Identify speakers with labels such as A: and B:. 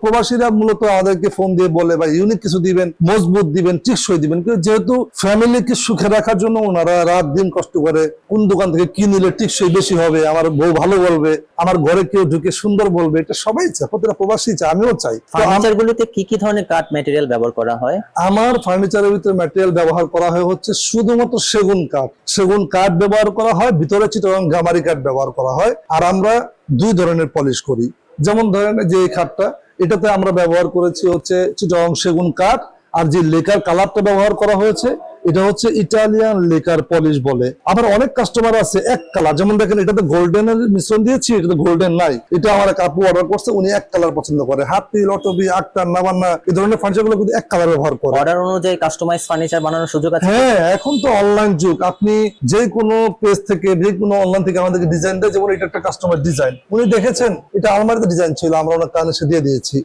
A: প্রবাসীরা মূলত আমাদেরকে ফোন দিয়ে বলে বা ইউনিক কিছু দিবেন, মজবুত দিবেন, টিকসই দিবেন। কিন্তু যেহেতু ফ্যামিলিকে সুখে রাখার জন্য ওনারা রাত দিন কষ্ট করে কোন দোকান থেকে কি নিলে টিকসই বেশি হবে, আমার বউ ভালো বলবে, আমার ঘরে কেউ ঢুকে সুন্দর বলবে, এটা সবাই চায়, প্রতিটা প্রবাসী চায়, আমিও চাই।
B: ফার্নিচার গুলোতে কি কি ধরনের কাঠ ম্যাটেরিয়াল ব্যবহার করা হয়?
A: আমার ফার্নিচারের ভিতরে ম্যাটেরিয়াল ব্যবহার করা হয় হচ্ছে শুধুমাত্র সেগুন কাঠ। সেগুন কাঠ ব্যবহার করা হয়, ভিতরে চিটাগাং গামারি কাঠ ব্যবহার করা হয়। আর আমরা দুই ধরনের পলিশ করি। যেমন ধরেন যে এই খাটটা, এটাতে আমরা ব্যবহার করেছি হচ্ছে চিটাগাং সেগুন কাঠ। আর যে লেকার কালারটা ব্যবহার করা হয়েছে এটা হচ্ছে ইটালিয়ান লেকার পলিশ বলে। আবার অনেক কাস্টমার আছে এক কালার, যেমন দেখেন এটাতে গোল্ডেনের মিশ্রণ দিয়েছি, এটাতে গোল্ডেন নাই। এটা আমার এক আপু অর্ডার করছে, উনি এক কালার পছন্দ করে। হাতি, লটবি, আক্তার, নাবান্না এই ধরনের ফার্নিচার গুলো কিন্তু এক কালার ব্যবহার করে।
B: অর্ডার অনুযায়ী কাস্টমাইজ ফার্নিচার বানানোর সুযোগ আছে?
A: হ্যাঁ, এখন তো অনলাইন যুগ, আপনি যে কোনো পেজ থেকে যে কোনো অনলাইন থেকে আমাদেরকে ডিজাইন দেয়। যেমন এটা একটা কাস্টমার ডিজাইন, উনি দেখেছেন এটা আলমারিতে ডিজাইন ছিল, আমরা ওনার কানে দিয়ে দিয়েছি।